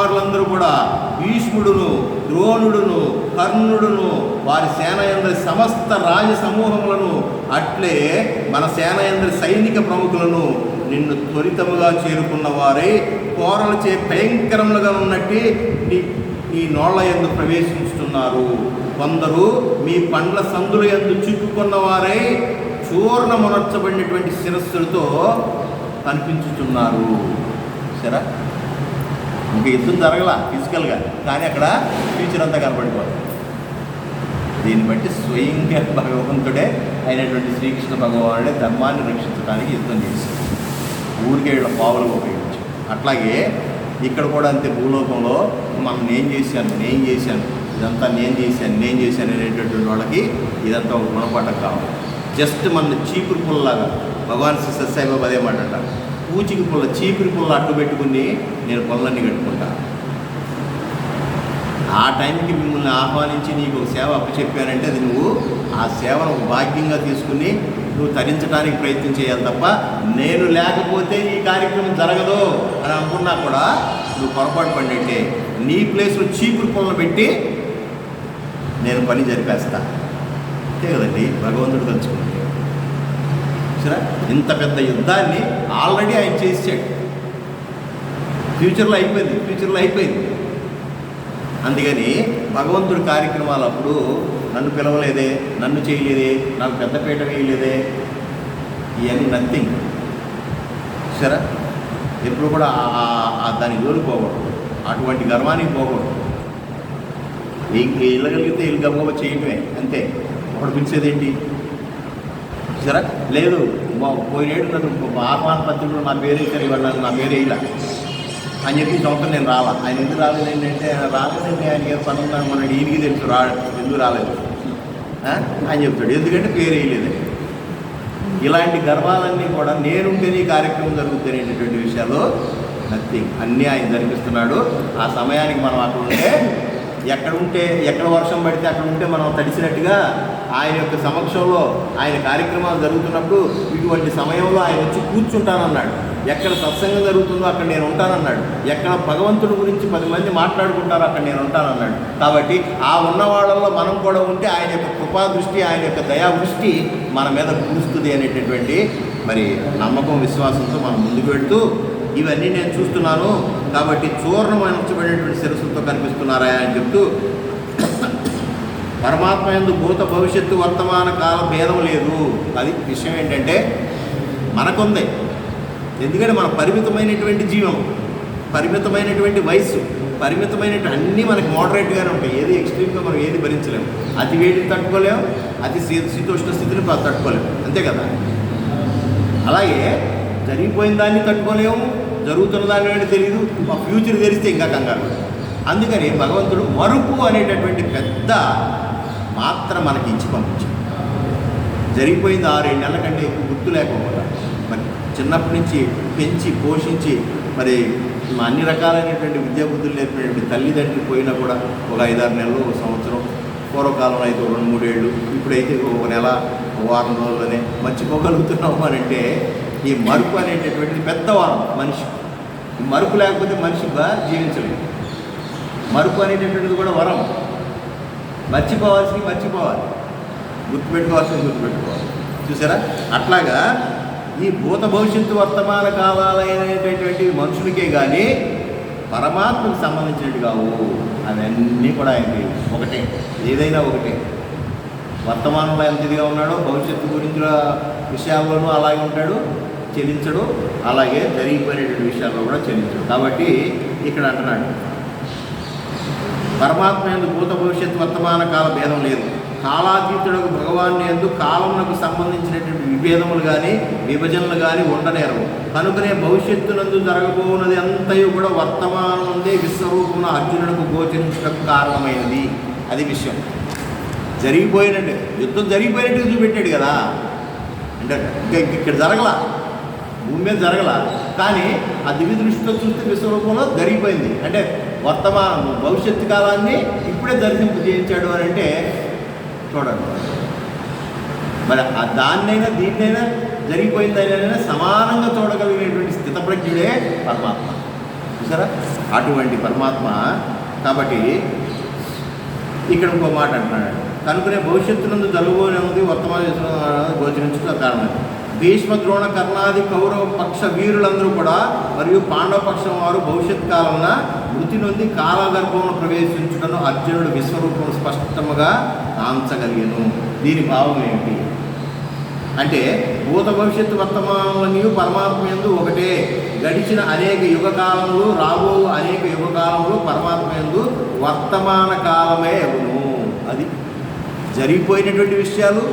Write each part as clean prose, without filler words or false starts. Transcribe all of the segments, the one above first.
కుమారులందరూ కూడా భీష్ముడును, ద్రోణుడును, కర్ణుడును, వారి సేనయందరి సమస్త రాజ సమూహములను, అట్లే మన సేనయందరి సైనిక ప్రముఖులను నిన్ను త్వరితముగా చేరుకున్న వారై కోరలచే భయంకరములుగా ఉన్నట్టు నీ నోళ్ల యందు ప్రవేశించుతున్నారు. కొందరు మీ పండ్ల సందుల యందు చిక్కుకున్న వారై చూర్ణమునర్చబడినటువంటి శిరస్సులతో కనిపించుతున్నారు. సరే, ఇంకా యుద్ధం జరగల ఫిజికల్గా, కానీ అక్కడ ఫ్యూచర్ అంతా కనబడిపోతుంది. దీన్ని బట్టి స్వయంగా భగవంతుడే అయినటువంటి శ్రీకృష్ణ భగవానుడే ధర్మాన్ని రక్షించడానికి యుద్ధం చేశాడు, ఊరికే వీళ్ళ పావులుగా ఉపయోగించాడు. అట్లాగే ఇక్కడ కూడా అంతే, భూలోకంలో మనం నేను చేశాను ఇదంతా నేను చేశాను అనేటటువంటి వాళ్ళకి ఇదంతా ఒక గుణపాఠం కావాలి. జస్ట్ మన చీపురు పుల్లలాగా భగవాన్ శ్రీ సత్యసాయిబాబా అదే మాట అంట, పూచికి పుల్ల చీపురు పుల్ల అడ్డు పెట్టుకుని నేను పనులన్నీ కట్టుకుంటా. ఆ టైంకి మిమ్మల్ని ఆహ్వానించి నీకు ఒక సేవ అప్పచెప్పానంటే అది నువ్వు ఆ సేవను ఒక భాగ్యంగా తీసుకుని నువ్వు తరించడానికి ప్రయత్నం చేయాలి తప్ప, నేను లేకపోతే ఈ కార్యక్రమం జరగదు అని అనుకున్నా కూడా నువ్వు పొరపాటు పడినట్టే. నీ ప్లేస్లో చీపురు పుల్లను పెట్టి నేను పని జరిపేస్తా, అంతే కదండి భగవంతుడు తలుచుకుంటే. సరే, ఇంత పెద్ద యుద్ధాన్ని ఆల్రెడీ ఆయన చేసాడు, ఫ్యూచర్లో అయిపోయింది. అందుకని భగవంతుడి కార్యక్రమాలు అప్పుడు నన్ను పిలవలేదే, నన్ను చేయలేదే, నాకు పెద్దపీట వేయలేదే, ఇవన్నీ నథింగ్. సరే, ఎప్పుడు కూడా దాని జోలికి పోకూడదు, అటువంటి గర్వానికి పోకూడదు. వెళ్ళగలిగితే వీళ్ళు గబగబా చేయటమే అంతే, ఒకటి పిలిచేదేంటి. సరే, లేదు పోయినేడు నన్ను ఆహ్వాన పత్రికలో నా పేరు ఇచ్చారు, ఇవాళ నా పేరు వేయలా అని చెప్పి సంవత్సరం నేను రాలా. ఆయన ఎందుకు రాలేదు ఏంటంటే, రాలేదండి ఆయన ఏదో పని ఉన్నాను మన ఈయనకి తెలుసు ఎందుకు రాలేదు అని చెప్తాడు, ఎందుకంటే పేరు వేయలేదండి. ఇలాంటి గర్వాలన్నీ కూడా నేనుంటేనే ఈ కార్యక్రమం జరుగుతుంది అనేటటువంటి విషయాలు నథింగ్, అన్నీ ఆయన జరిపిస్తున్నాడు. ఆ సమయానికి మనం అక్కడ ఉంటే ఎక్కడ వర్షం పడితే అక్కడ ఉంటే మనం తడిసినట్టుగా ఆయన యొక్క సమక్షంలో ఆయన కార్యక్రమాలు జరుగుతున్నప్పుడు ఇటువంటి సమయంలో ఆయన వచ్చి కూర్చుంటానన్నాడు. ఎక్కడ సత్సంగం జరుగుతుందో అక్కడ నేను ఉంటానన్నాడు. ఎక్కడ భగవంతుడి గురించి 10 మంది మాట్లాడుకుంటారో అక్కడ నేను ఉంటానన్నాడు. కాబట్టి ఆ ఉన్న వాళ్ళల్లో మనం కూడా ఉంటే ఆయన యొక్క కృపా దృష్టి, ఆయన యొక్క దయా దృష్టి మన మీద కురుస్తుంది అనేటటువంటి మరి నమ్మకం, విశ్వాసంతో మనం ముందుకు వెళ్తూ ఇవన్నీ నేను చూస్తున్నాను కాబట్టి చూర్ణమనర్చబడినటువంటి శిరస్సులతో కనిపిస్తున్నారా అని చెప్తూ, పరమాత్మ యందు భూత భవిష్యత్తు వర్తమాన కాల భేదం లేదు. అది విషయం ఏంటంటే మనకుంది, ఎందుకంటే మన పరిమితమైనటువంటి జీవం, పరిమితమైనటువంటి వయసు, పరిమితమైనటువంటి అన్నీ మనకి మోడరేట్గానే ఉంటాయి. ఏది ఎక్స్ట్రీమ్గా మనం ఏది భరించలేము. అతి వేడిని తట్టుకోలేము, అతి శీతోష్ణ స్థితిని తట్టుకోలేము, అంతే కదా. అలాగే జరిగిపోయిన దాన్ని తట్టుకోలేము, జరుగుతున్న దాని అంటే తెలియదు, మా ఫ్యూచర్ తెలిస్తే ఇంకా కంగారు. అందుకని భగవంతుడు మరుపు అనేటటువంటి పెద్ద మాత్రం మనకి ఇచ్చి పంపించాడు. జరిగిపోయింది 6-7 నెలల కంటే ఎక్కువ గుర్తు లేకపోవడం, మరి చిన్నప్పటి నుంచి పెంచి పోషించి మరి అన్ని రకాలైనటువంటి విద్యాబుద్ధులు నేర్పినటువంటి తల్లిదండ్రులు పోయినా కూడా ఒక 5-6 నెలలు, ఒక సంవత్సరం, పూర్వకాలంలో అయితే 2-3 ఏళ్ళు, ఇప్పుడైతే ఒక నెల, ఒక వారం రోజుల్లోనే మర్చిపోగలుగుతున్నాము అని అంటే ఈ మరుపు అనేటటువంటిది పెద్ద వరం మనిషి. ఈ మరుపు లేకపోతే మనిషిగా జీవించలేదు. మరుపు అనేటటువంటిది కూడా వరం. మర్చిపోవాలి, గుర్తుపెట్టుకోవాలి. చూసారా, అట్లాగా ఈ భూత భవిష్యత్తు వర్తమాన కాలాలైనటువంటి మనుషులకే కానీ పరమాత్మకు సంబంధించినట్టు కావు. అవన్నీ కూడా ఆయనకి ఒకటే, ఏదైనా ఒకటే. వర్తమానంలో ఎంత ఇదిగా ఉన్నాడో భవిష్యత్తు గురించిన విషయాల్లోనూ అలాగే ఉంటాడు, చెల్లించడు. అలాగే జరిగిపోయినటువంటి విషయాల్లో కూడా చెల్లించడు. కాబట్టి ఇక్కడ అంటున్నాడు, పరమాత్మ యందు భూత భవిష్యత్తు వర్తమాన కాల భేదం లేదు. కాలాతీతుడకు భగవాన్ యందు కాలమునకు సంబంధించినటువంటి విభేదములు కానీ విభజనలు కానీ ఉండనేరవు. కనుకనే భవిష్యత్తునందు జరగబోనది అంతయు కూడా వర్తమానం నుండే విశ్వరూపమున అర్జునుడికి గోచరించడానికి కారణమైనది. అది విషయం. జరిగిపోయినట్టు యుద్ధం జరిగిపోయినట్టుగా చూపెట్టాడు కదా, అంటే ఇక్కడ జరగల, భూమి మీద జరగల, కానీ ఆ దివ్య దృష్టితో చూస్తే విశ్వరూపంలో జరిగిపోయింది. అంటే వర్తమానం భవిష్యత్తు కాలాన్ని ఇప్పుడే దర్శింపు చేయించాడు అని అంటే చూడండి. మరి దాన్నైనా దీన్నైనా జరిగిపోయిందైనా సమానంగా చూడగలిగినటువంటి స్థితప్రజ్ఞుడే పరమాత్మ. చూసారా. అటువంటి పరమాత్మ. కాబట్టి ఇక్కడ ఇంకో మాట అంటున్నాడు, కనుకనే భవిష్యత్తునందు జరగబోయేది వర్తమాన గోచరించుట కారణం. భీష్మ ద్రోణ కర్ణాది కౌరవ పక్ష వీరులందరూ కూడా మరియు పాండవ పక్షం వారు భవిష్యత్ కాలంలో మృతి నొంది కాలగర్భంలో ప్రవేశించుటను అర్జునుడు విశ్వరూపం స్పష్టముగా కాంచగలిగను. దీని భావం ఏమిటి అంటే, భూత భవిష్యత్తు వర్తమానంలో పరమాత్మ యందు ఒకటే. గడిచిన అనేక యుగకాలములు రాబో అనేక యుగకాలములు పరమాత్మ యందు వర్తమాన కాలమే అవును. అది జరిగిపోయినటువంటి విషయాలు,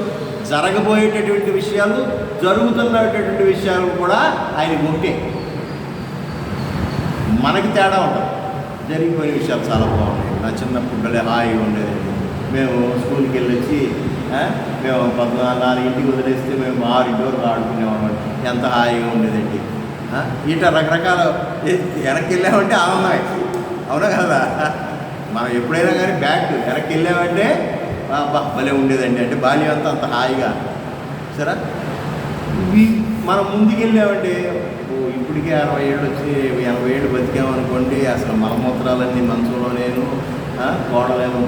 జరగబోయేటటువంటి విషయాలు, జరుగుతున్నటువంటి విషయాలు కూడా ఆయన ఒకటే. మనకి తేడా ఉంటుంది. జరిగిపోయిన విషయాలు చాలా బాగున్నాయి. నా చిన్నప్పుడు భలే హాయిగా ఉండేది. మేము స్కూల్కి వెళ్ళొచ్చి మేము 4 వదిలేస్తే మేము 6 వరకు ఆడుకునేవాళ్ళం. ఎంత హాయిగా ఉండేదండి. ఇట్లా రకరకాల వెనక్కి వెళ్ళామంటే ఆనందమే, అవునా కదా? మనం ఎప్పుడైనా కానీ బ్యాక్ వెనక్కి వెళ్ళామంటే భలే ఉండేదండి. అంటే బాల్యం అంతా అంత హాయిగా సరే. మనం ముందుకు వెళ్ళామంటే ఇప్పటికే 60 ఏళ్ళు వచ్చి 80 ఏళ్ళు బతికామనుకోండి, అసలు మలమూత్రాలన్నీ మనసులో నేను కోడలేమో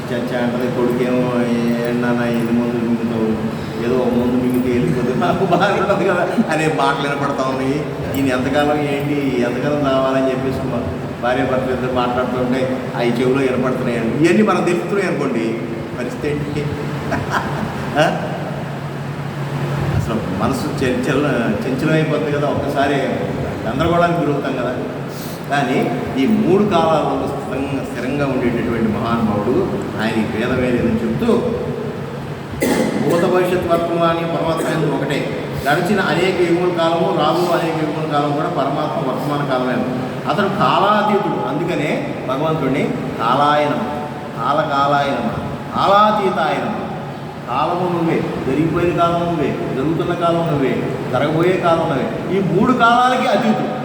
చచ్చా అంటది, కొడుకేమో ఏంటన్నా ఇది ముందు మింగుతావు, ఏదో ముందు మింగితే వెళ్ళిపోతుంది, నాకు బాగా ఉంటుంది కదా అనే మాటలు వినపడతా ఉన్నాయి. ఈయన ఎంతకాలం ఏంటి, ఎంతకాలం రావాలని చెప్పేసి భార్య భర్తలు ఇద్దరు మాట్లాడుతుంటే అవి చెవులో వినపడుతున్నాయి. ఇవన్నీ మనం తెలుస్తున్నాయి అనుకోండి, పరిస్థితి ఏంటి? అసలు మనసు చంచలమైపోతుంది కదా, ఒక్కసారి గందరగోళానికి గురవుతాం కదా. కానీ ఈ 3 కాలాలలో స్థిరంగా ఉండేటటువంటి మహానుభావుడు ఆయన భేదమేదని చెప్తూ, భూత భవిష్యత్ వర్తమాని పరమాత్మ ఒకటే. గడిచిన అనేక యుగముల కాలము, రాబో అనేక యుగముల కాలం కూడా పరమాత్మ వర్తమాన కాలమే. అతడు కాలాతీతుడు. అందుకనే భగవంతుడిని కాలాయనం, కాలాయనం, కాలాతీతాయనం. కాలము నువ్వే, జరిగిపోయిన కాలం నువ్వే, జరుగుతున్న కాలం నువ్వే, జరగబోయే కాలం నువ్వే. ఈ 3 కాలాలకి అతీతుడు.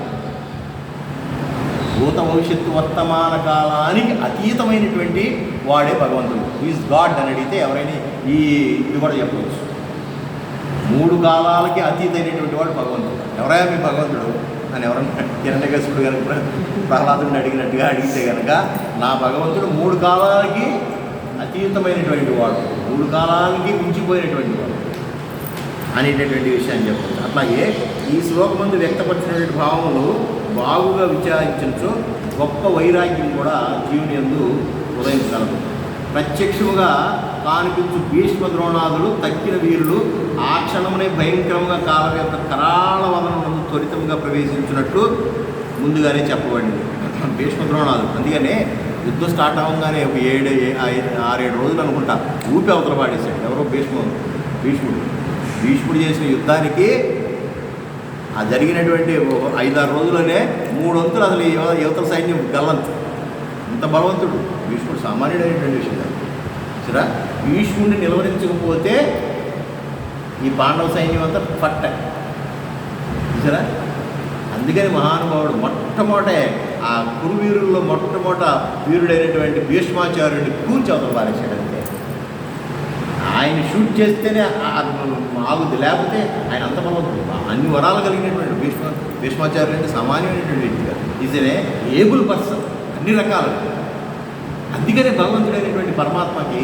భూత భవిష్యత్తు వర్తమాన కాలానికి అతీతమైనటువంటి వాడే భగవంతుడు. ఈజ్ గాడ్ అని అడిగితే ఎవరైనా ఇది కూడా చెప్పవచ్చు. 3 కాలాలకి అతీతమైనటువంటి వాడు భగవంతుడు. ఎవరైనా మీ భగవంతుడు అని ఎవరన్నా హిరణ్యకశిపుడు కనుక ప్రహ్లాదుని అడిగినట్టుగా అడిగితే కనుక, నా భగవంతుడు 3 కాలాలకి అతీతమైనటువంటి వాడు, 3 కాలాలకి మించిపోయినటువంటి వాడు అనేటటువంటి విషయాన్ని చెప్పవచ్చు. అట్లాగే ఈ శ్లోకమందు వ్యక్తపరిచినటువంటి భావములు బాగుగా విచారించో గొప్ప వైరాగ్యం కూడా జీవుని యందు ఉదయించగలదు. ప్రత్యక్షముగా కానిపించు భీష్మ ద్రోణాదులు తక్కిన వీరులు ఆ క్షణమునే భయంకరంగా కాలం యొక్క కరాళ వదనం త్వరితంగా ప్రవేశించినట్లు ముందుగానే చెప్పబడింది. భీష్మ ద్రోణాదులు అందుకనే యుద్ధం స్టార్ట్ అవ్వగానే ఒక 6-7 రోజులు అనుకుంటా ఊపి అవతల పాడేశాడు. ఎవరో భీష్ముడు చేసిన యుద్ధానికి ఆ జరిగినటువంటి 5-6 రోజుల్లోనే 3 వంతులు అసలు యువతల సైన్యం గల్లంతు. ఇంత బలవంతుడు భీష్ముడు, సామాన్యుడైనటువంటి విషయం కాదు. సరే, భీష్ముడిని నిలవరించకపోతే ఈ పాండవ సైన్యం అంతా పట్ట. సరే, అందుకని మహానుభావుడు మొట్టమొదటే ఆ కురువీరుల్లో మొట్టమొదట వీరుడైనటువంటి భీష్మాచార్యుడిని కూర్చి అవతల పారేశాడు. అంతే, ఆయన షూట్ చేస్తేనే ఆగుద్ది, లేకపోతే ఆయన అంత బలవంతుడు. అన్ని వరాలు కలిగినటువంటి భీష్మాచార్యులు అంటే సామాన్యమైనటువంటి వ్యక్తి కాదు. ఈజ్ ఏ ఏబుల్ పర్సన్ అన్ని రకాలు. అందుకనే భగవంతుడైనటువంటి పరమాత్మకి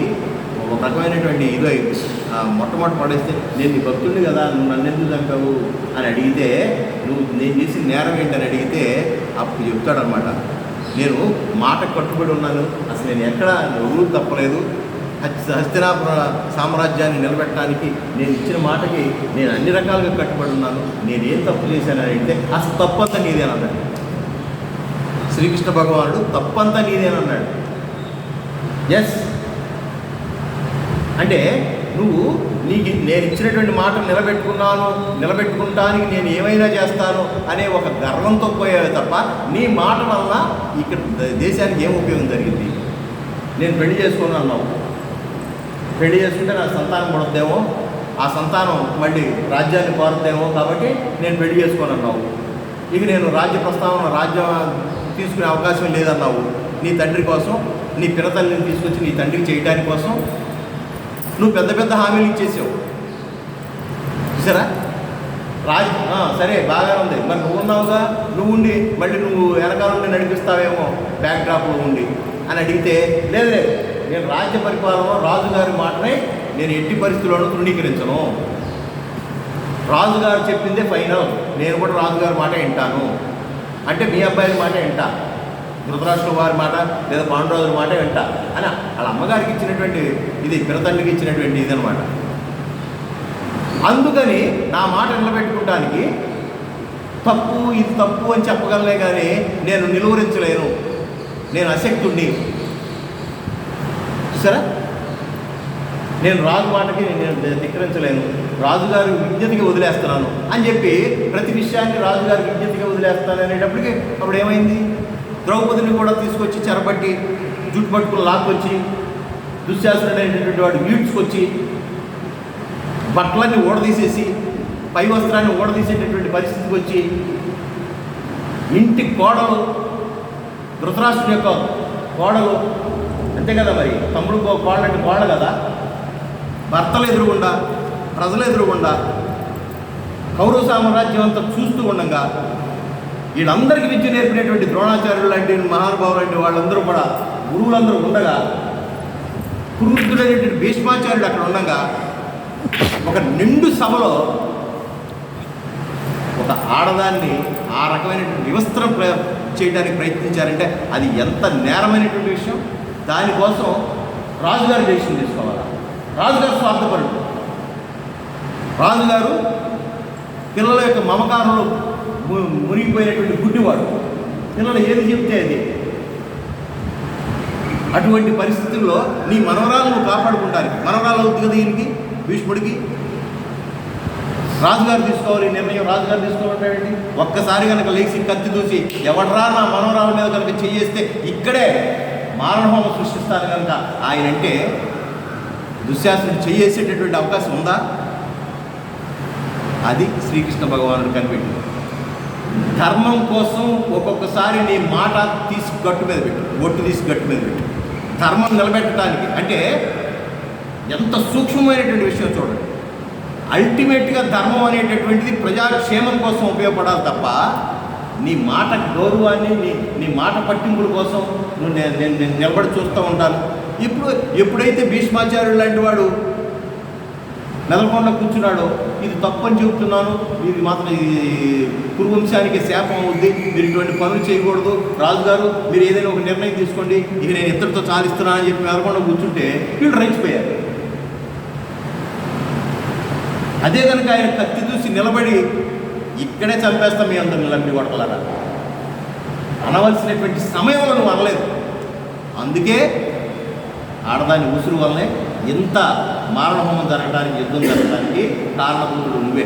ఒక రకమైనటువంటి ఇదో మొట్టమొదటి పడేస్తే, నేను నీ భక్తుడిని కదా, నువ్వు నన్ను ఎందుకు చంపావు అని అడిగితే, నువ్వు నేను చేసిన నేరం ఏంటని అడిగితే అప్పుడు చెప్తాడనమాట, నేను మాటకు కట్టుబడి ఉన్నాను, అసలు నేను ఎక్కడ ఎవరూ తప్పలేదు, హస్తినాపుర సామ్రాజ్యాన్ని నిలబెట్టడానికి నేను ఇచ్చిన మాటకి నేను అన్ని రకాలుగా కట్టుబడి ఉన్నాను, నేనేం తప్పు చేశానని అడిగితే అసలు తప్పంతా నీదేనన్నాడు. శ్రీకృష్ణ భగవానుడు తప్పంతా నీదేనన్నాడు. ఎస్ అంటే నువ్వు నేను ఇచ్చినటువంటి మాటలు నిలబెట్టుకుంటానికి నేను ఏమైనా చేస్తాను అనే ఒక గర్వంతో పోయావే తప్ప నీ మాట వల్ల ఇక్కడ దేశానికి ఏం ఉపయోగం జరిగింది? నేను పెళ్లి చేసుకుని అన్నావు, పెళ్లి చేసుకుంటే నాకు సంతానం పడుద్దేమో, ఆ సంతానం మళ్ళీ రాజ్యాన్ని కోరుద్దేమో, కాబట్టి నేను పెళ్లి చేసుకొని అన్నావు. ఇక నేను రాజ్యం తీసుకునే అవకాశం లేదన్నావు. నీ తండ్రి కోసం, నీ పినతల్లిని తీసుకొచ్చి నీ తండ్రికి చేయడానికి కోసం నువ్వు పెద్ద పెద్ద హామీలు ఇచ్చేసావు. చూసారా, సరే బాగానే ఉంది, మరి నువ్వు ఉన్నావుగా, నువ్వు ఉండి మళ్ళీ నువ్వు వెనకాల ఉండి నడిపిస్తావేమో బ్యాక్ డ్రాప్లో ఉండి అని అడిగితే, లేదు నేను రాజ్య పరిపాలన రాజుగారి మాటనే నేను ఎట్టి పరిస్థితుల్లోనూ తృణీకరించను, రాజుగారు చెప్పిందే ఫైనల్, నేను కూడా రాజుగారి మాట వింటాను అంటే మీ అబ్బాయి మాట వింటా, ధృతరాష్ట్రుల వారి మాట లేదా పాండురాజుల మాట వింటా అని వాళ్ళ అమ్మగారికి ఇచ్చినటువంటి ఇది పినతండ్రికి ఇచ్చినటువంటి ఇదనమాట. అందుకని నా మాట నిలబెట్టుకోవడానికి తప్పు ఇది తప్పు అని చెప్పగలనే కానీ నేను నిలువరించలేను, నేను అశక్తుణ్ణి, సరే నేను రాజు మాటకి నేను ధిక్కరించలేను, రాజుగారి విజ్ఞతకి వదిలేస్తున్నాను అని చెప్పి ప్రతి విషయాన్ని రాజుగారి విజ్ఞతగా వదిలేస్తాను అనేటప్పటికి అప్పుడు ఏమైంది, ద్రౌపదిని కూడా తీసుకొచ్చి చెరబట్టి జుట్టు పట్టుకుని లాక్కొచ్చి దుశ్శాసనుడు అనేటటువంటి వాడు ఈడ్చుకొచ్చి బట్టలన్నీ ఊడదీసేసి పై వస్త్రాన్ని ఊడదీసేటటువంటి పరిస్థితికి వచ్చి ఇంటి కోడలు ధృతరాష్ట్రుడి యొక్క కోడలు అంతే కదా, మరి తమ్ముడు కోళ్ళంటే కోళ్ళ కదా, భర్తలు ఎదురుగుండా ప్రజలు ఎదురుగుండా కౌరవ సామ్రాజ్యం అంతా చూస్తూ ఉండగా వీళ్ళందరికీ విద్య నేర్పినటువంటి ద్రోణాచార్యులు లాంటి మహానుభావులు లాంటి వాళ్ళందరూ కూడా గురువులందరూ ఉండగా కురువృద్ధుడైనటువంటి భీష్మాచార్యుడు అక్కడ ఉండగా ఒక నిండు సభలో ఒక ఆడదాన్ని ఆ రకమైనటువంటి వివస్త్రం చేయడానికి ప్రయత్నించారంటే అది ఎంత నేరమైనటువంటి విషయం. దానికోసం రాజుగారు డెసిషన్ తీసుకోవాలి. రాజుగారు స్వార్థపరుడు, రాజుగారు పిల్లల యొక్క మమకారంలో మునిగిపోయినటువంటి గుడ్డివాడు, పిల్లలు ఏది చెప్తే అది. అటువంటి పరిస్థితుల్లో నీ మనవరాలను కాపాడుకుంటానికి, మనవరాలు అవుతుంది కదా ఈయనకి భీష్ముడికి, రాజుగారు తీసుకోవాలి నిర్ణయం, రాజుగారు తీసుకోవాలంటే ఒక్కసారి కనుక లేచి కత్తి దూసి ఎవడరా నా మనవరాల మీద కనుక చేయేస్తే ఇక్కడే మారణహోమం సృష్టిస్తాను కనుక ఆయన అంటే దుశ్శాసనుడు చేయేసేటటువంటి అవకాశం ఉందా? అది శ్రీకృష్ణ భగవానుడు కనిపెట్టి ధర్మం కోసం ఒక్కొక్కసారి నీ మాట తీసి గట్టు మీద పెట్టు, ఒట్టు తీసి గట్టు మీద పెట్టు, ధర్మం నిలబెట్టడానికి. అంటే ఎంత సూక్ష్మమైనటువంటి విషయం చూడండి. అల్టిమేట్గా ధర్మం అనేటటువంటిది ప్రజాక్షేమం కోసం ఉపయోగపడాలి తప్ప నీ మాట గౌరవాన్ని నీ మాట పట్టింపుల కోసం నేను నిలబడి చూస్తూ ఉంటాను. ఎప్పుడైతే భీష్మాచార్యుడు లాంటి వాడు నెలకొండ కూర్చున్నాడో ఇది తప్పని చెబుతున్నాను, ఇది మాత్రం ఇది కురువంశానికి శాపం అవుద్ది, మీరు ఇటువంటి పనులు చేయకూడదు, రాజుగారు మీరు ఏదైనా ఒక నిర్ణయం తీసుకోండి, ఇక నేను ఇద్దరితో చాలిస్తున్నాను అని చెప్పి నెలకొండ కూర్చుంటే వీళ్ళు రెచ్చిపోయారు. అదే కనుక ఆయన కత్తి చూసి నిలబడి ఇక్కడే చంపేస్తాం మీ అందరిని లంపి కొడకలారా అనవలసినటువంటి సమయంలో నువ్వు అనలేదు. అందుకే ఆడదాని ఉసురు వల్లనే ఇంత మారణహోమం జరగడానికి, యుద్ధం జరగడానికి కారణభూతుడు నువ్వే.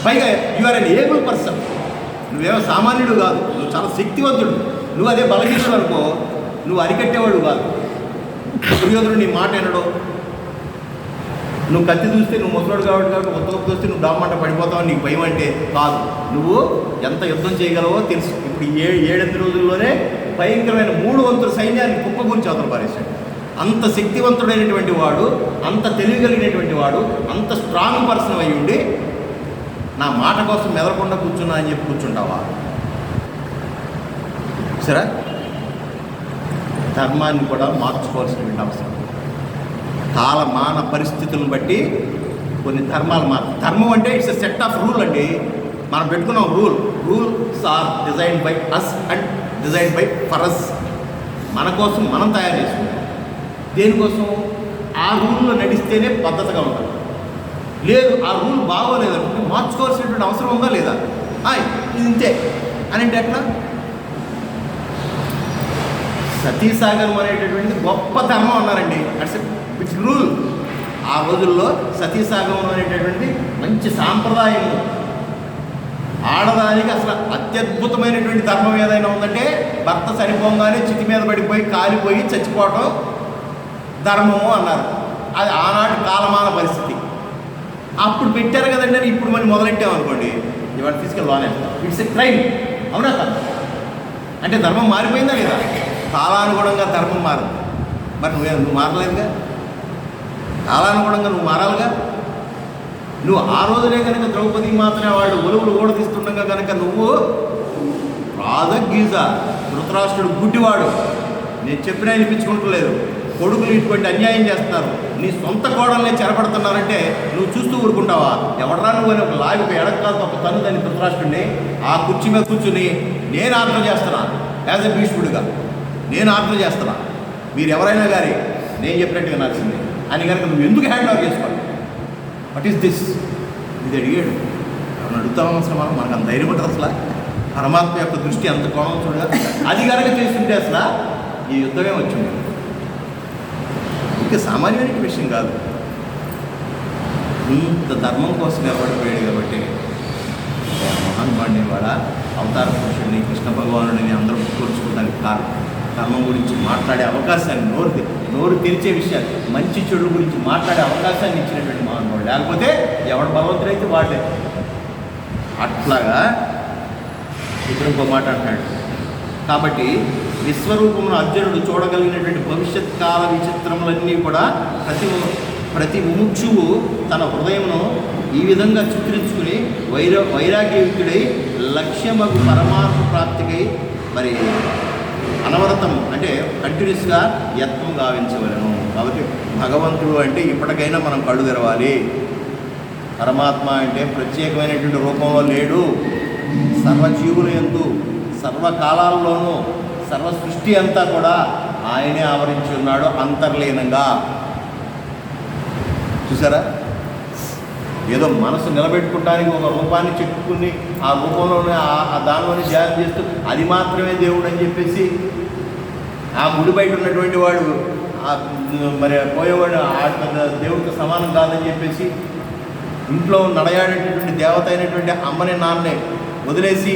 పైగా you are an able person, నువ్వేమో సామాన్యుడు కాదు, నువ్వు చాలా శక్తివంతుడు. నువ్వు అదే బలహీనుడు అనుకో, నువ్వు అరికట్టేవాడు కాదు. దుర్యోధనుడు నీ మాట వినడు, నువ్వు కత్తి చూస్తే నువ్వు ముసలోడు కాబట్టి ఉత్తగప్పు చూస్తే నువ్వు డామంట పడిపోతావు, నీకు భయం అంటే కాదు. నువ్వు ఎంత యుద్ధం చేయగలవో తెలుసు. ఇప్పుడు 7 రోజుల్లోనే భయంకరమైన 3 వంతుల సైన్యాన్ని కుప్ప గురించి అవతల పారేశాడు. అంత శక్తివంతుడైనటువంటి వాడు, అంత తెలియగలిగినటువంటి వాడు, అంత స్ట్రాంగ్ పర్సన్ అయి ఉండి నా మాట కోసం మెదలకుండా కూర్చున్నా అని చెప్పి కూర్చుంటావా? సరే, ధర్మాన్ని కూడా మార్చుకోవాల్సినటువంటి అవసరం. కాలమాన పరిస్థితులను బట్టి కొన్ని ధర్మాలు ధర్మం అంటే it's a set of rule అండి. మనం పెట్టుకున్నాం rules are design by us and design by for us. మన కోసం మనం తయారు చేసుకుంటాం. దేనికోసం? ఆ రూల్లో నడిస్తేనే పద్ధతిగా ఉంటుంది. లేదు ఆ రూల్ బాగోలేదంటే మార్చుకోవాల్సినటువంటి అవసరం ఉందా లేదా? ఇది ఇంతే అని అంటే ఎట్లా? సతీసాగరం అనేటటువంటిది గొప్ప ధర్మం అన్నారండి. It's rule. ఆ రోజుల్లో సతీసాగరం అనేటటువంటిది మంచి సాంప్రదాయం. ఆడదానికి అసలు అత్యద్భుతమైనటువంటి ధర్మం ఏదైనా ఉందంటే భర్త చనిపోగానే చితి మీద పడిపోయి కాలిపోయి చచ్చిపోవటం ధర్మము అన్నారు. అది ఆనాటి కాలమాన పరిస్థితి. అప్పుడు పెట్టారు కదండి అని ఇప్పుడు మనం మొదలెట్టామనుకోండి, ఇవాళ తీసుకెళ్ళి లోనేస్తాం. It's a crime. అవునా కాదు? అంటే ధర్మం మారిపోయిందా లేదా? కాలానుగుణంగా ధర్మం మారింది. మరి నువ్వు మారలేదుగా, కాలానుగుణంగా నువ్వు మారాలిగా. నువ్వు ఆ రోజునే కనుక ద్రౌపది మాత్రమే వాళ్ళు ఒలువులు ఓడదీస్తుండగా కనుక నువ్వు రాజగీజ ధృతరాష్ట్రుడు గుడ్డివాడు, నేను చెప్పినా వినిపించుకుంటలేదు, కొడుకులు ఇటువంటి అన్యాయం చేస్తున్నారు, నీ సొంత కోడల్ని చెరపడుతున్నారంటే నువ్వు చూస్తూ ఊరుకుంటావా? ఎవడరా నువ్వు అని ఒక లాగి ఒక ఎడకాలతో ఒక తను దాన్ని ధృతరాష్ట్రుడిని ఆ కుర్చీ మీద కూర్చుని నేను ఆర్డర్ చేస్తున్నా, యాజ్ ఎ భీష్ముడిగా నేను ఆర్డర్ చేస్తున్నా, మీరు ఎవరైనా కానీ నేను చెప్పినట్టుగా నచ్చింది అని కనుక నువ్వు ఎందుకు హ్యాండ్ ఓవర్ చేసుకోవాలి? What is this? ఇది అడిగాడు. మనం అడుగుతాం అసలు మనకు అంత ధైర్యం ఉంటుంది అసలు? పరమాత్మ యొక్క దృష్టి అంత కోణం చూడగా అది కనుక చేస్తుంటే అసలు ఈ యుద్ధమే వచ్చింది. ఇంకా సామాన్యమైన విషయం కాదు. ఇంత ధర్మం కోసం నిలబడిపోయాడు కాబట్టి మహానుభావుడిని వాడ అవతార పురుషుడిని కృష్ణ భగవానుడిని అందరూ కోల్చుకోవడానికి కారణం ధర్మం గురించి మాట్లాడే అవకాశాన్ని నోరు తెరిచే విషయాలు మంచి చెడు గురించి మాట్లాడే అవకాశాన్ని ఇచ్చినటువంటి మహానుభావుడు. లేకపోతే ఎవడు భగవంతుడైతే వాడే. అట్లాగా ఇప్పుడు ఇంకో మాట అంటాడు. కాబట్టి విశ్వరూపమును అర్జునుడు చూడగలిగినటువంటి భవిష్యత్ కాల విచిత్రములన్నీ కూడా ప్రతి ముముక్షువు తన హృదయమును ఈ విధంగా చిత్రించుకుని వైరాగ్యయుక్తుడై లక్ష్యమగు పరమాత్మ ప్రాప్తికై మరి అనవరతం అంటే కంటిన్యూస్గా యత్నం గావించవలను. కాబట్టి భగవంతుడు అంటే ఇప్పటికైనా మనం కళ్ళు తెరవాలి. పరమాత్మ అంటే ప్రత్యేకమైనటువంటి రూపంలో లేడు. సర్వజీవుల యందు సర్వకాలాల్లోనూ సర్వ సృష్టి అంతా కూడా ఆయనే ఆవరించి ఉన్నాడు అంతర్లీనంగా. చూసారా? ఏదో మనసు నిలబెట్టుకోవడానికి ఒక రూపాన్ని చెప్పుకుని ఆ రూపంలోనే దానిలోనే ధ్యానం చేస్తూ అది మాత్రమే దేవుడు అని చెప్పేసి ఆ గుడి బయట ఉన్నటువంటి వాడు మరి పోయేవాడు దేవుడికి సమానం కాదని చెప్పేసి ఇంట్లో నడయాడేటటువంటి దేవత అయినటువంటి అమ్మని నాన్నే వదిలేసి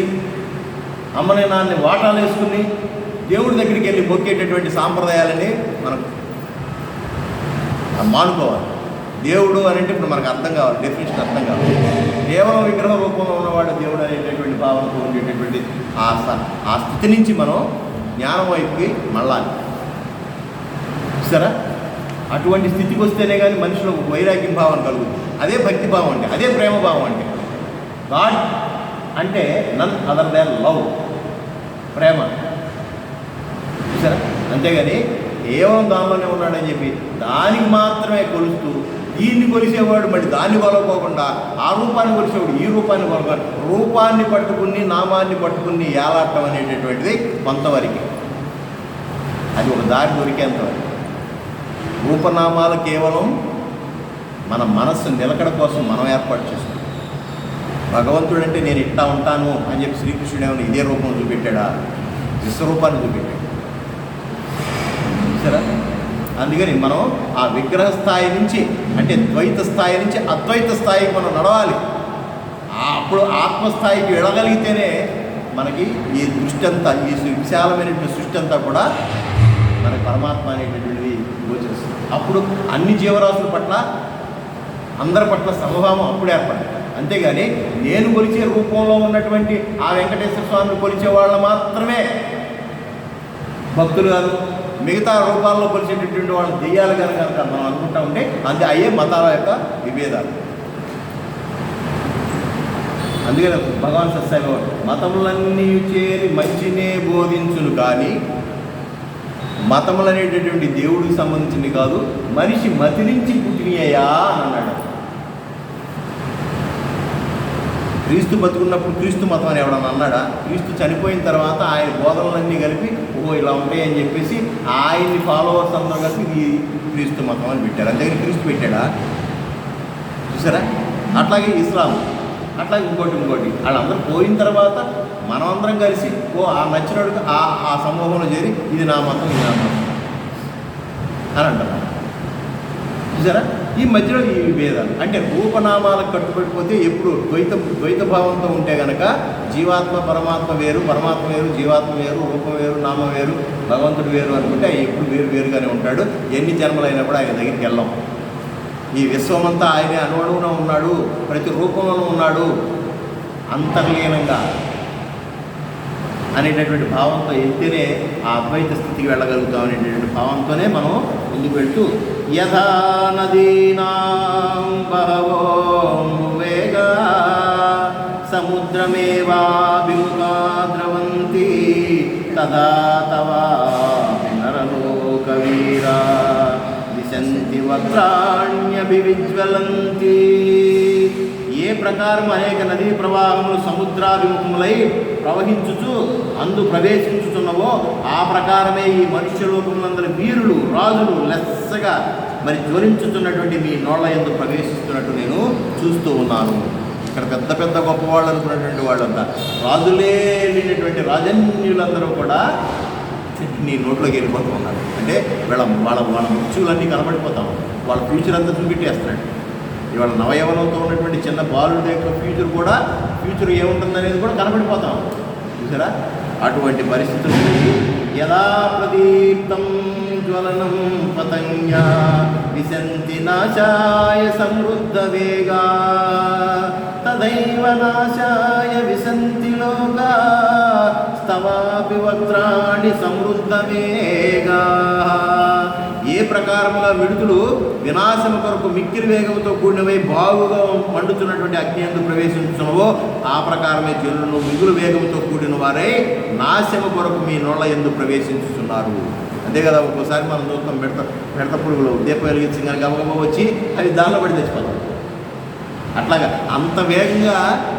అమ్మని నాన్ని వాటాలు వేసుకుని దేవుడి దగ్గరికి వెళ్ళి మొక్కేటటువంటి సాంప్రదాయాలని మనం మానుకోవాలి. దేవుడు అని అంటే ఇప్పుడు మనకు అర్థం కావాలి, డెఫినేషన్ అర్థం కావాలి. కేవలం విగ్రహ రూపంలో ఉన్నవాడు దేవుడు అనేటటువంటి భావనతో ఉండేటటువంటి ఆ స్థితి నుంచి మనం జ్ఞానం వైపుకి మళ్ళాలి. సరే, అటువంటి స్థితికి వస్తేనే కానీ మనిషిలో వైరాగ్యం భావన కలుగుతుంది. అదే భక్తి భావం అంటే, అదే ప్రేమ భావం అంటే. గాడ్ అంటే నన్ అదర్ దాన్ లవ్, ప్రేమ. చూసారా? అంతేగాని కేవలం దానిలోనే ఉన్నాడని చెప్పి దానికి మాత్రమే కొలుస్తూ దీన్ని కొలిసేవాడు మళ్ళీ దాన్ని కొలవకోకుండా ఆ రూపాన్ని కొలిసేవాడు ఈ రూపాన్ని కొలవాలి. రూపాన్ని పట్టుకుని నామాన్ని పట్టుకుని ఏలాడటం అనేటటువంటిది కొంతవరకు, అది ఒక దారి దొరికేంతవరకు. రూపనామాలు కేవలం మన మనస్సు నిలకడ కోసం మనం ఏర్పాటు చేసుకుంటాం. భగవంతుడు అంటే నేను ఇట్టా ఉంటాను అని చెప్పి శ్రీకృష్ణుడు ఏమైనా ఇదే రూపం చూపెట్టాడా? విశ్వరూపాన్ని చూపెట్టాడు. సరే, అందుకని మనం ఆ విగ్రహ స్థాయి నుంచి అంటే ద్వైత స్థాయి నుంచి అద్వైత స్థాయికి మనం నడవాలి. అప్పుడు ఆత్మస్థాయికి వెళ్ళగలిగితేనే మనకి ఈ దృష్టి అంతా, ఈ విశాలమైనటువంటి సృష్టి అంతా కూడా మనకి పరమాత్మ అనేటటువంటిది గోచరిస్తుంది. అప్పుడు అన్ని జీవరాశుల పట్ల అందరి పట్ల సమభావం అప్పుడు ఏర్పడింది. అంతేగాని నేను కొలిచే రూపంలో ఉన్నటువంటి ఆ వెంకటేశ్వర స్వామిని కొలిచే వాళ్ళు మాత్రమే భక్తులు కాదు, మిగతా రూపాల్లో కొలిచేటటువంటి వాళ్ళు దెయ్యాలు కనుక మనం అనుకుంటా ఉంటే అది అయ్యే మతాల యొక్క విభేదాలు. అందుకని భగవాన్ సత్సాయి మతములన్నీ చేరి మంచినే బోధించును కానీ మతములు అనేటటువంటి దేవుడికి సంబంధించింది కాదు, మనిషి మతి నుంచి పుట్టినయ్యా అని అన్నాడు. క్రీస్తు బతుకున్నప్పుడు క్రీస్తు మతం అని ఎవడన్నా అన్నాడా? క్రీస్తు చనిపోయిన తర్వాత ఆయన బోధనలన్నీ కలిపి ఇలా ఉంటాయి అని చెప్పేసి ఆయన్ని ఫాలోవర్స్ అందరూ కలిపి ఇది క్రీస్తు మతం అని పెట్టారు. అంతేగాని క్రీస్తు పెట్టాడా? చూసారా? అట్లాగే ఇస్లాం, అట్లాగే ఇంకోటి వాళ్ళందరూ పోయిన తర్వాత మనమందరం కలిసి ఆ నచ్చినోడికి ఆ సమూహంలో చేరి ఇది నా మతం, ఇది నా మతం అని అంటారు. చూసారా? ఈ మధ్యలో ఈ విభేదాలు అంటే రూపనామాలకు కట్టుబడిపోతే ఎప్పుడు ద్వైత భావంతో ఉంటే కనుక జీవాత్మ పరమాత్మ వేరు, పరమాత్మ వేరు, జీవాత్మ వేరు, రూపం వేరు, నామం వేరు, భగవంతుడు వేరు అనుకుంటే ఎప్పుడు వేరుగానే ఉంటాడు. ఎన్ని జన్మలైనా కూడా ఆయన దగ్గరికి వెళ్ళాం. ఈ విశ్వమంతా ఆయనే అణువణువున ఉన్నాడు, ప్రతి రూపంలోనూ ఉన్నాడు అంతర్లీనంగా. అనేటటువంటి భావంతో వెళ్తేనే ఆ అద్వైత స్థితికి వెళ్ళగలుగుతాం అనేటటువంటి భావంతోనే మనం ముందుకు వెళ్తూ యథా నదీనాం బహవో వేగా సముద్రమేవాభిముఖా ద్రవంతి తదా తవాపి నరలోకవీరా విశంతి వక్రాణ్యభివిజ్వలంతి. ఏ ప్రకారం అనేక నదీ ప్రవాహములు సముద్రాభిముఖములై ప్రవహించుచు అందు ప్రవేశించుతున్నవో ఆ ప్రకారమే ఈ మనుష్యలోకములందరి వీరులు రాజులు లెస్సగా మరి జ్వలించుతున్నటువంటి మీ నోళ్ల యందు ప్రవేశిస్తున్నట్టు నేను చూస్తూ ఉన్నాను. ఇక్కడ పెద్ద పెద్ద గొప్పవాళ్ళు అనుకున్నటువంటి వాళ్ళంతా రాజులే లేనటువంటి రాజన్యులందరూ కూడా నీ నోట్లోకి వెళ్ళిపోతూ ఉన్నారు. అంటే వాళ్ళ వాళ్ళ వాళ్ళ మృత్యువులన్నీ కనబడిపోతాం, వాళ్ళ ఫ్యూచర్ అంతా చూపెట్టేస్తున్నాడు. ఇవాళ నవయవనంతో ఉన్నటువంటి చిన్న బాలుడి యొక్క ఫ్యూచర్ ఏముంటుందనేది కూడా కనబడిపోతాం చూసారా. అటువంటి పరిస్థితులు యదా ప్రదీప్తం జ్వలనం పతంగా విశంతి నాశాయ సమృద్ధ వేగా తదైవ నాశాయ విశంతి లోకా స్తవాపి వక్త్రాణి సమృద్ధ వేగా. ఏ ప్రకారముగా విడుదలు వినాశము కొరకు మిక్కిరి వేగంతో కూడినవై బాగుగా మండుతున్నటువంటి అగ్ని యందు ప్రవేశించున్నవో ఆ ప్రకారమే జనులను మిగులు వేగంతో కూడిన వారై నాశము కొరకు మీ నోళ్ల యందు ప్రవేశించుతున్నారు. అంతే కదా, ఒక్కోసారి మనం చూస్తాం మిడత పురుగులు దీపం వెలిగించగానే గమగమ వచ్చి అవి దానిలో పడి తెచ్చిపోతాం. అట్లాగా అంత వేగంగా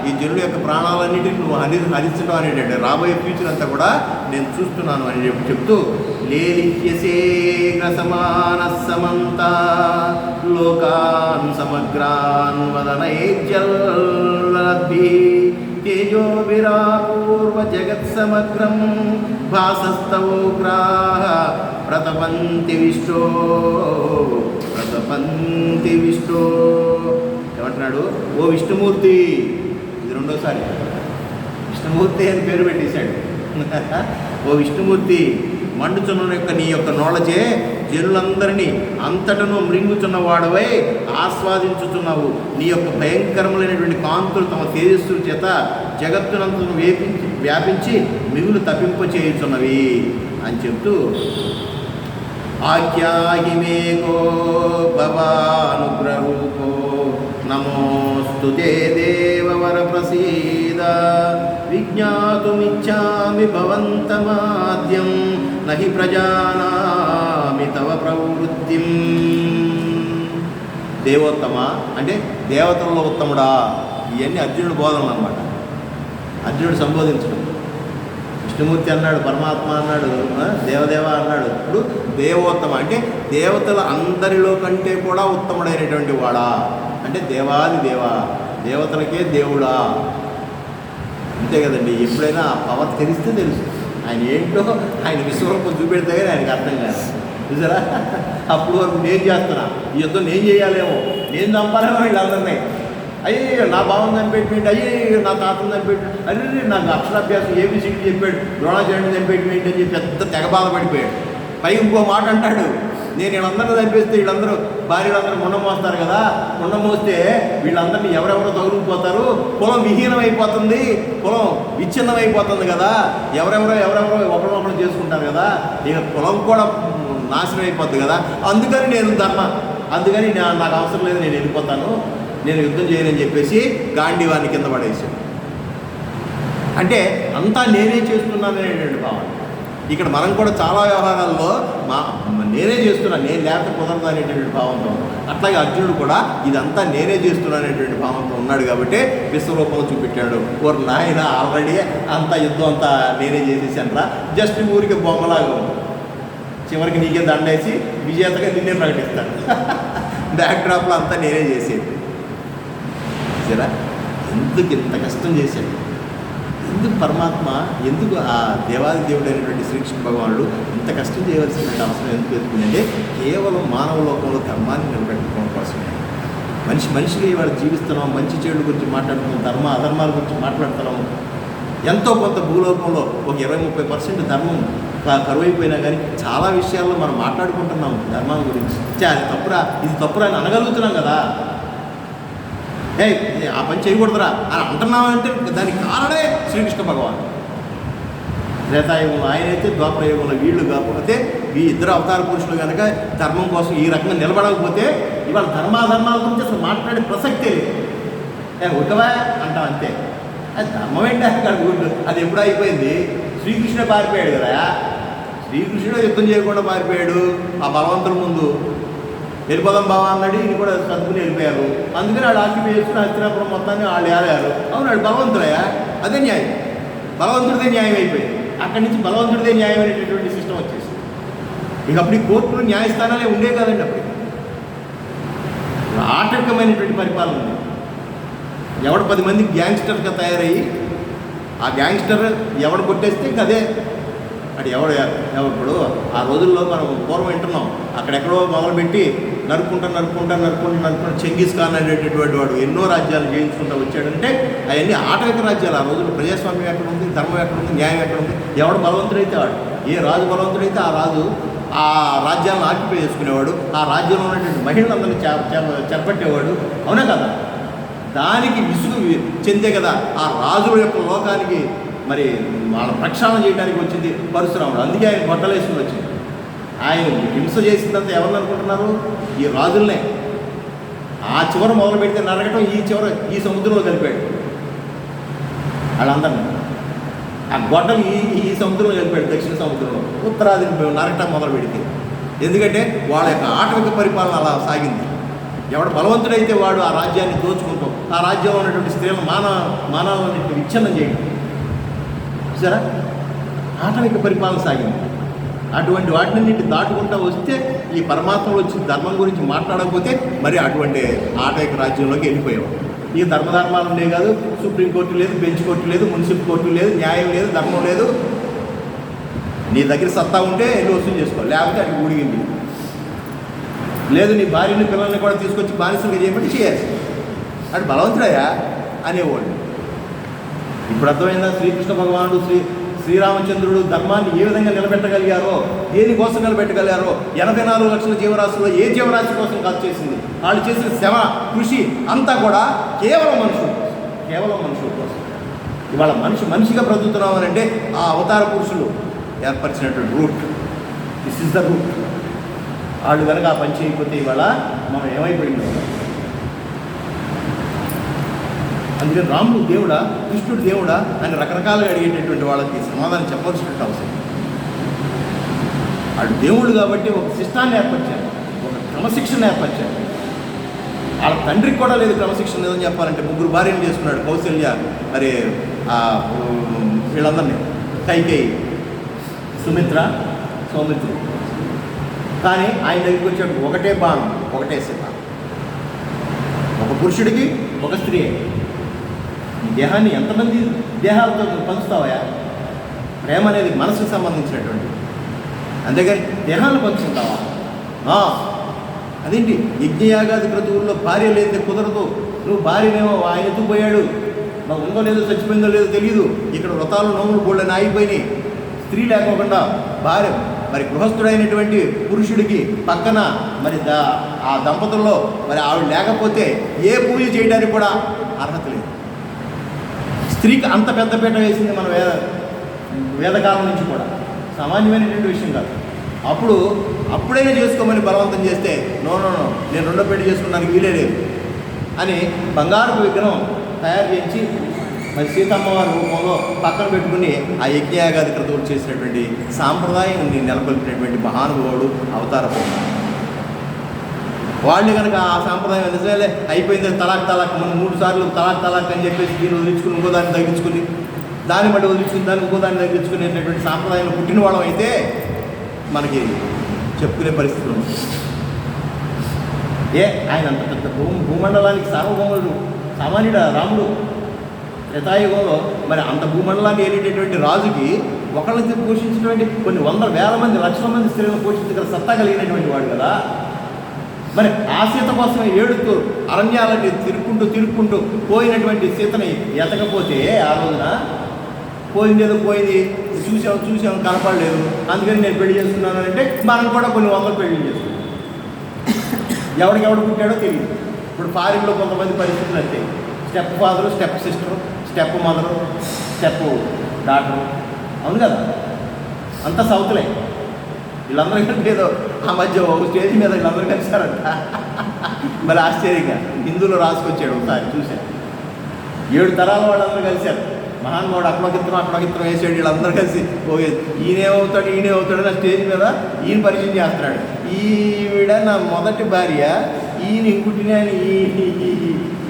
ఈ జనుల యొక్క ప్రాణాలన్నిటిని నువ్వు హరించడం అనేటంటే రాబోయే ఫ్యూచర్ అంతా కూడా నేను చూస్తున్నాను అని చెప్తూ లేలిహ్యసేగ్ర సమాన సమంత లోకాన్ సమగ్రాన్ వదనైజ్జల్వద్భి తేజో విరాపూర్వ జగత్ సమగ్రం భాసస్తవోగ్రాహ ప్రతపంతి విష్టో ఏమంటున్నాడు, ఓ విష్ణుమూర్తి. ఇది రెండోసారి విష్ణుమూర్తి అని పేరు పెట్టేశాడు. ఓ విష్ణుమూర్తి, మండుచున్న యొక్క నీ యొక్క నోళ్ళచే జనులందరినీ అంతటను మృంగుచున్న వాడవై ఆస్వాదించుచున్నావు. నీ యొక్క భయంకరములైనటువంటి కాంతులు తమ తేజస్సు చేత జగత్తునంతను వ్యాపించి మిగులు తప్పింప చేయుచున్నవి అని చెప్తూ ఆఖ్యాహిమేకో భవానుగ్రహరూపో నమోస్తు తే దేవవర ప్రసీద విజ్ఞాతుమిచ్చామి భవంతమాద్యం నహి ప్రజానామి తవ ప్రవృత్తిం. దేవోత్తమ అంటే దేవతలలో ఉత్తముడా. ఇవన్నీ అర్జునుడు బోధనలు అన్నమాట. అర్జునుడు సంబోధించడం. విష్ణుమూర్తి అన్నాడు, పరమాత్మ అన్నాడు, దేవదేవ అన్నాడు. ఇప్పుడు దేవోత్తమ అంటే దేవతల అందరిలో కంటే కూడా ఉత్తముడైనటువంటి వాడా అంటే దేవాది దేవా, దేవతలకే దేవుడా. అంతే కదండి. ఎప్పుడైనా ఆ పవర్ తెలిస్తే తెలుసు. ఆయన ఏంటో ఆయన విశ్వరూపం చూపెడితే కానీ ఆయనకు అర్థం కాదు చూసారా. అప్పుడు వరకు నేను చేస్తున్నా, ఈ యుద్ధం నేను చేయాలేమో, నేను చంపాలేమో వీళ్ళందరినీ. అయ్యే నా భావం చంపేటువంటి, అయ్యే నా తాతను చంపేటు, అరే నాకు అక్షరాభ్యాసం ఏబిసిడి చెప్పాడు, ద్రోణాచార్యుని చంపేటువంటి అని చెప్పి పెద్ద తెగ బాధపడిపోయాడు. పై ఇంకో మాట అంటాడు, నేను వీళ్ళందరినీ చంపేస్తే వీళ్ళందరూ భార్యలందరూ ముండం మోస్తారు కదా, ముండం మోస్తే వీళ్ళందరినీ ఎవరెవరో తగులుకుపోతారు, కులం విహీనం అయిపోతుంది, కులం విచ్ఛిన్నం అయిపోతుంది కదా, ఎవరెవరో ఒకరినొకరు చేసుకుంటారు కదా, ఇక కులం కూడా నాశనం అయిపోద్ది కదా. అందుకని అందుకని నాకు అవసరం లేదు, నేను వెళ్ళిపోతాను, నేను యుద్ధం చేయనని చెప్పేసి గాంధీవాన్ని కింద పడేసాడు. అంటే అంతా నేనే చేస్తున్నాను అనేటువంటి భావన. ఇక్కడ మనం కూడా చాలా వ్యవహారాల్లో నేనే చేస్తున్నా, నేను లేకపోతే కుదరదు అనేటువంటి భావంతో ఉన్నాం. అట్లాగే అర్జునుడు కూడా ఇదంతా నేనే చేస్తున్నా అనేటువంటి భావంతో ఉన్నాడు కాబట్టి విశ్వరూపంలో చూపెట్టాడు. ఓరు నాయన ఆల్రెడీ అంతా యుద్ధం అంతా నేనే చేసేసానరా, జస్ట్ ఊరికి బొమ్మలాగా చివరికి నీకే దండేసి విజేతగా నిన్నే ప్రకటిస్తాను. బ్యాక్డ్రాప్లో అంతా నేనే చేసేది. సరే, ఎందుకు ఇంత కష్టం చేశాడు? ఎందుకు పరమాత్మ, ఎందుకు ఆ దేవాది దేవుడైనటువంటి శ్రీకృష్ణ భగవానుడు ఇంత కష్టం చేయవలసిన అవసరం ఎందుకు ఎదుర్కొందంటే కేవలం మానవ లోకంలో ధర్మాన్ని నిలబెట్టుకోవడం కోసమే. మనిషిగా ఇవాళ జీవిస్తున్నాం, మంచి చెడు గురించి మాట్లాడుతున్నాం, ధర్మ అధర్మాల గురించి మాట్లాడుతున్నాం. ఎంతో కొంత భూలోకంలో ఒక 20-30% ధర్మం కరువైపోయినా కానీ చాలా విషయాల్లో మనం మాట్లాడుకుంటున్నాం ధర్మం గురించి. అది తప్పురా, ఇది తప్పురా అని అనగలుగుతున్నాం కదా. ఆ పని చేయకూడదురా అని అంటున్నామంటే దానికి కారణమే శ్రీకృష్ణ భగవాన్. త్రేతాయుగంలో ఆయనైతే ద్వాపరయుగంలో వీళ్ళు కాకపోతే ఈ ఇద్దరు అవతార పురుషులు కనుక ధర్మం కోసం ఈ రకంగా నిలబడకపోతే ఇవాళ ధర్మాధర్మాల గురించి అసలు మాట్లాడే ప్రసక్తే లేదు. ఒకవా అంటాం అంతే. అది ధర్మం ఏంటి అక్కడ అది ఎప్పుడు అయిపోయింది? శ్రీకృష్ణుడే పారిపోయాడు కదా, శ్రీకృష్ణుడు యుద్ధం చేయకుండా పారిపోయాడు ఆ బలవంతుల ముందు. వెళ్ళిపోదాం బావా అన్నాడు, ఈయన కూడా సర్దుకుని వెళ్ళిపోయారు. అందుకని వాళ్ళు ఆక్యుపై చేసుకుని హస్తినాపురం మొత్తాన్ని వాళ్ళు ఏలారు. అవును, వాడు బలవంతుడయా, అదే న్యాయం, బలవంతుడిదే న్యాయం అయిపోయింది. అక్కడి నుంచి బలవంతుడిదే న్యాయం అనేటటువంటి సిస్టమ్ వచ్చేసింది. ఇక అప్పుడు ఈ కోర్టులు న్యాయస్థానాలే ఉండే కదండి. అప్పుడు ఆటంకమైనటువంటి పరిపాలన ఉంది. ఎవడు 10 మంది గ్యాంగ్స్టర్గా తయారయ్యి ఆ గ్యాంగ్స్టర్ ఎవడు కొట్టేస్తే ఇంక అదే అటు ఇప్పుడు ఆ రోజుల్లో మనం పూర్వం వింటున్నాం, అక్కడెక్కడో మొదలుపెట్టి నరుక్కుంటా చెంగిస్ ఖాన్ అనేటటువంటి వాడు ఎన్నో రాజ్యాలు జయించుకుంటూ వచ్చాడంటే అవన్నీ ఆటవిక రాజ్యాలు. ఆ రోజుల్లో ప్రజాస్వామ్యం ఎక్కడ ఉంది, ధర్మం ఎక్కడ ఉంది, న్యాయం ఎక్కడ ఉంది? ఎవడు బలవంతుడైతే వాడు, ఏ రాజు బలవంతుడైతే ఆ రాజు ఆ రాజ్యాలను ఆక్యుపై చేసుకునేవాడు, ఆ రాజ్యంలో ఉన్నటువంటి మహిళలందరినీ చెరపట్టేవాడు. అవునా కదా? దానికి విసుగు చెందే కదా ఆ రాజుల యొక్క లోకానికి మరి వాళ్ళ ప్రక్షాళన చేయడానికి వచ్చింది పరశురాముడు. అందుకే ఆయన గొడ్డలేసుకుని వచ్చింది. ఆయన హింస చేసిందంతా ఎవరిని అనుకుంటున్నారు? ఈ రాజులనే. ఆ చివర మొదలు పెడితే నరకటం, ఈ చివర ఈ సముద్రంలో కలిపాడు వాళ్ళందరినీ. ఆ గొడ్డలు ఈ సముద్రంలో కలిపాడు, దక్షిణ సముద్రంలో. ఉత్తరాది నరకటం మొదలు పెడితే. ఎందుకంటే వాళ్ళ యొక్క ఆటవిక పరిపాలన అలా సాగింది. ఎవడు బలవంతుడైతే వాడు ఆ రాజ్యాన్ని దోచుకుంటాం, ఆ రాజ్యంలో ఉన్నటువంటి స్త్రీలను మానవాన్ని విచ్ఛిన్నం చేయడం. చూసారా, ఆటవిక పరిపాలన సాగింది. అటువంటి వాటిని దాటుకుంటూ వస్తే ఈ పరమాత్మలో వచ్చి ధర్మం గురించి మాట్లాడకపోతే మరి అటువంటి ఆటవిక రాజ్యంలోకి వెళ్ళిపోయాం. ఈ ధర్మధర్మాలు ఉండే కాదు, సుప్రీంకోర్టు లేదు, బెంచ్ కోర్టు లేదు, మున్సిపల్ కోర్టు లేదు, న్యాయం లేదు, ధర్మం లేదు. నీ దగ్గర సత్తా ఉంటే వెళ్ళి వసూలు చేసుకోవాలి, లేకపోతే అటు ఊడిగింది లేదు. నీ భార్యని పిల్లల్ని కూడా తీసుకొచ్చి బానిసలుగా చేయమంటే చేయాల్సి. అటు బలవంతుడయా అనేవాళ్ళు. ఇప్పుడు అర్థమైందా? శ్రీకృష్ణ భగవానుడు శ్రీరామచంద్రుడు ధర్మాన్ని ఏ విధంగా నిలబెట్టగలిగారో, దేనికోసం నిలబెట్టగలిగారో, 84 లక్షల జీవరాశుల్లో ఏ జీవరాశి కోసం ఖర్చు చేసింది, వాళ్ళు చేసిన శ్రమ కృషి అంతా కూడా కేవలం మనుషుల కోసం. ఇవాళ మనిషిగా బ్రతుకుతున్నాం అని అంటే ఆ అవతార పురుషులు ఏర్పరిచినటువంటి root. This is the root. వాళ్ళు కనుక ఆ పని చేయకపోతే ఇవాళ మనం ఏమైపోయిందో. అందుకని రాముడు దేవుడా, కృష్ణుడు దేవుడా అని రకరకాలుగా అడిగేటటువంటి వాళ్ళకి సమాధానం చెప్పవలసినట్టు అవసరం. వాడు దేవుడు కాబట్టి ఒక శిష్టాన్ని ఏర్పరిచారు, ఒక క్రమశిక్షణ ఏర్పరిచారు. వాళ్ళ తండ్రికి కూడా లేదు క్రమశిక్షణ లేదని చెప్పాలంటే. 3 భార్యలు చేసుకున్నాడు, కౌశల్య, మరి వీళ్ళందరినీ, కైకేయి, సుమిత్ర, సౌమిత్రుడు. కానీ ఆయన దగ్గరికి వచ్చాడు ఒకటే బాణం, ఒకటే సీత. ఒక పురుషుడికి ఒక స్త్రీ. ఈ దేహాన్ని ఎంతమంది దేహాలతో పంచుతావా? ప్రేమ అనేది మనసుకు సంబంధించినటువంటి, అంతేగాని దేహాలను పంచుకుంటావా? అదేంటి యజ్ఞయాగాది క్రతువుల్లో భార్య లేదే కుదరదు. నువ్వు భార్యనేమో ఆయన ఎత్తుకు పోయాడు, నాకు ఉందో లేదో చచ్చిపోయిందో లేదో తెలియదు. ఇక్కడ వ్రతాలు నోములు బోళ్ళని ఆగిపోయినాయి. స్త్రీ లేకోకుండా భార్య, మరి గృహస్థుడైనటువంటి పురుషుడికి పక్కన మరి ఆ దంపతుల్లో మరి ఆవిడ లేకపోతే ఏ పూజ చేయడానికి కూడా అర్హత లేదు. స్త్రీకి అంత పెద్దపీట వేసింది మన వేదకాలం నుంచి కూడా. సామాన్యమైనటువంటి విషయం కాదు. అప్పుడైనా చేసుకోమని బలవంతం చేస్తే నో నేను 2వ పెళ్లి చేసుకోవడానికి వీలే లేదు అని బంగారపు విగ్రహం తయారు చేయించి మరి సీతమ్మవారి రూపంలో పక్కన పెట్టుకుని ఆ యజ్ఞయాగాది క్రతువులు చేసినటువంటి సాంప్రదాయాన్ని నెలకొల్పినటువంటి మహానుభావుడు అవతార పురుషుడు. వాళ్ళు కనుక ఆ సాంప్రదాయం నిజమే అయిపోయింది, తలాక్ మనం 3 సార్లు తలాక్ అని చెప్పేసి దీన్ని వదిలించుకుని ఇంకో దాన్ని తగ్గించుకుని, దాన్ని బట్టి వదిలించుకుని దాన్ని ఇంకో దాన్ని తగ్గించుకునేటటువంటి సాంప్రదాయంలో పుట్టిన వాళ్ళం అయితే మనకి చెప్పుకునే పరిస్థితులు ఉంది. ఆయన అంత పెద్ద భూమండలానికి సార్వభౌముడు సామాన్యుడు రాముడు. త్రేతాయుగంలో మరి అంత భూమండలాన్ని ఏలేటటువంటి రాజుకి ఒకళ్ళని పోషించినటువంటి కొన్ని 100,000 మంది, లక్షల మంది స్త్రీలను పోషించగల సత్తా కలిగినటువంటి వాడు కదా. మరి ఆ సీత కోసం ఏడుతూ అరణ్యాలని తిరుక్కుంటూ పోయినటువంటి సీతని ఎతకపోతే ఆ రోజున పోయిందేదో పోయింది, చూసాము కనపడలేదు, అందుకని నేను పెళ్లి చేసుకున్నాను అంటే మనం కూడా కొన్ని 100 పెళ్లి చేసుకున్నాం. ఎవడు పుట్టాడో తెలియదు. ఇప్పుడు ఫారిన్లో కొంతమంది పరిస్థితులు అంతే. Step father, step sister, step mother, step daughter అవును కదా, అంతా సౌత్లే. వీళ్ళందరూ కలిపి ఏదో ఆ మధ్య ఒక స్టేజ్ మీద వీళ్ళందరూ కలిసారంట. మరి ఆశ్చర్యంగా హిందువులో రాసుకొచ్చాడు, ఒకసారి చూశాను. 7 తరాల వాళ్ళందరూ కలిశారు. మహానుభావుడు అక్కడొకిత్రం వేసాడు. వీళ్ళందరూ కలిసి ఈయనే అవుతాడు నా స్టేజ్ మీద ఈయన పరిచయం చేస్తున్నాడు. ఈవిడ నా మొదటి భార్య, ఈయన ఇంకుటిన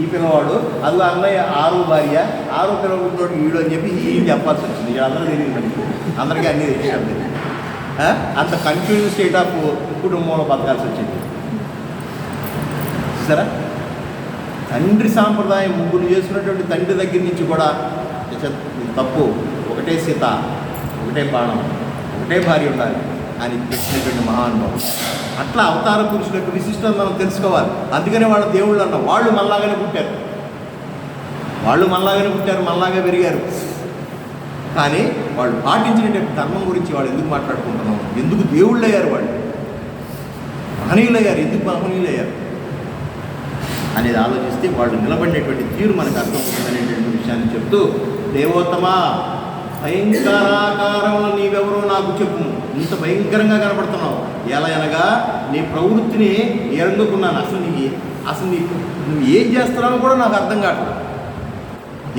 ఈ పిల్లవాడు, అది అన్నయ్య 6వ భార్య, 6వ పిల్లవాడు ఈడు అని చెప్పి ఈయన చెప్పాల్సి వచ్చింది. వీళ్ళందరూ తెలియదు మనకి, అందరికీ అన్నీ తెలిసాడు. అంత కన్ఫ్యూజన్ స్టేట్ ఆఫ్ కుటుంబంలో బతకాల్సి వచ్చింది. సరే, తండ్రి సాంప్రదాయం ముగ్గురు చేసుకున్నటువంటి తండ్రి దగ్గర నుంచి కూడా తప్పు, ఒకటే సీత, ఒకటే బాణం, ఒకటే భార్య ఉండాలి అని చెప్పినటువంటి మహానుభావం. అట్లా అవతార పురుషుల యొక్క విశిష్టత మనం తెలుసుకోవాలి. అందుకనే వాళ్ళ దేవుళ్ళు అన్న వాళ్ళు మనలాగానే పుట్టారు, మనలాగే పెరిగారు. కానీ వాళ్ళు పాటించినటువంటి ధర్మం గురించి వాళ్ళు ఎందుకు మాట్లాడుకుంటున్నాం, ఎందుకు దేవుళ్ళు అయ్యారు, వాళ్ళు మహనీయులయ్యారు, ఎందుకు మహనీయులయ్యారు అనేది ఆలోచిస్తే వాళ్ళు నిలబడినటువంటి తీరు మనకు అర్థమవుతుందనేటువంటి విషయాన్ని చెప్తూ, దేవోత్తమా భయంకరాకారంలో నీవెవరో నాకు చెప్పు, ఇంత భయంకరంగా కనపడుతున్నావు, ఎలా అనగా నీ ప్రవృత్తిని ఎరందుకున్నాను, అసలు నువ్వు ఏం చేస్తున్నావో కూడా నాకు అర్థం కావట్లేదు.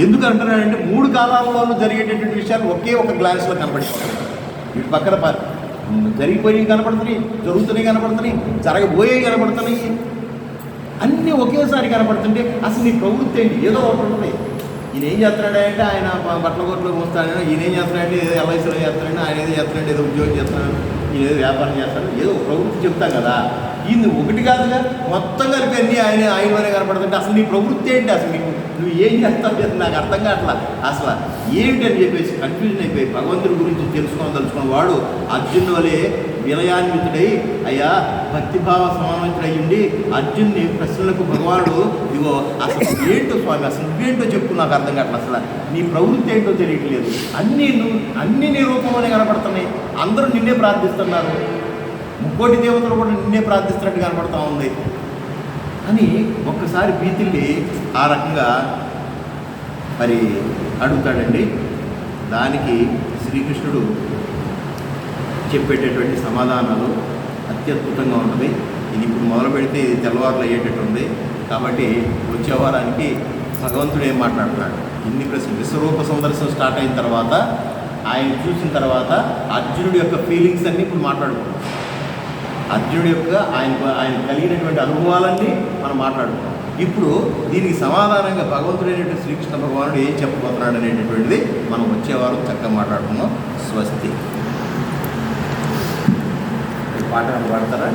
ఎందుకు అంటున్నానంటే 3 కాలాల్లోనూ జరిగేటటువంటి విషయాలు ఒకే ఒక గ్లాన్స్లో కనపడిపోతాయి. వీటి పక్కన జరిగిపోయి కనపడుతున్నాయి, జరుగుతున్నాయి కనపడుతున్నాయి, జరగబోయేవి కనపడుతున్నాయి, అన్నీ ఒకేసారి కనపడుతుంటే అసలు నీ ప్రవృత్తి ఏంటి? ఏదో ఒకటి ఉంటుంది. ఈయన ఏం చేస్తున్నాడంటే ఆయన బట్టల కొట్లో మోస్తాడు, ఈయన ఏం చేస్తున్నాడంటే ఏదో ఎల్ఐసీలో చేస్తున్నాడు, ఆయన ఏదో చేస్తున్నాడు, ఏదో ఉద్యోగం చేస్తున్నాడు, ఈయన ఏదో వ్యాపారం చేస్తాడు, ఏదో ప్రవృత్తి చెప్తాం కదా. ఈయన ఒకటి కాదుగా, మొత్తం కలిపి అన్నీ ఆయనలోనే కనపడుతుంటే అసలు నీ ప్రవృత్తి ఏంటి, అసలు నీకు నువ్వు ఏం చేస్తావు నాకు అర్థం కావట్లా, అసలు ఏమిటి అని చెప్పేసి కన్ఫ్యూజన్ అయిపోయి భగవంతుడి గురించి తెలుసుకున్న వాడు అర్జున్ వలె వినయాన్వితుడై, అయ్యా భక్తిభావ సమానవంతుడయ్యుండి అర్జున్ని ప్రశ్నలకు భగవానుడు ఇగో అసలు ఏంటో స్వామి, అసలు నువ్వేంటో చెప్పు, నాకు అర్థం కావట్లేదు, అసలు నీ ప్రవృత్తి ఏంటో తెలియట్లేదు, అన్నీ నీ రూపంలోనే కనపడుతున్నాయి, అందరూ నిన్నే ప్రార్థిస్తున్నారు, 3 దేవతలు కూడా నిన్నే ప్రార్థిస్తున్నట్టు కనపడుతూ ఉంది అని ఒక్కసారి బీతిల్లి ఆ రకంగా మరి అడుగుతాడండి. దానికి శ్రీకృష్ణుడు చెప్పేటటువంటి సమాధానాలు అత్యద్భుతంగా ఉంటుంది. ఇది ఇప్పుడు మొదలు పెడితే ఇది తెల్లవారులు అయ్యేటట్టు ఉంది. కాబట్టి వచ్చే వారానికి భగవంతుడు ఏం మాట్లాడుతున్నాడు, ఇన్ని ప్రశ్నలు విశ్వరూప సందర్శనం స్టార్ట్ అయిన తర్వాత ఆయన చూసిన తర్వాత అర్జునుడి యొక్క ఫీలింగ్స్ అన్నీ ఇప్పుడు మాట్లాడుకుంటాం. అర్జునుడి యొక్క ఆయన కలిగినటువంటి అనుభవాలన్నీ మనం మాట్లాడుకుంటాం. ఇప్పుడు దీనికి సమాధానంగా భగవంతుడైనటువంటి శ్రీకృష్ణ భగవానుడు ఏం చెప్పబోతున్నాడు అనేటటువంటిది మనం వచ్చేవారం చక్కగా మాట్లాడుకుందాం. స్వస్తి. పాట పాడతారా?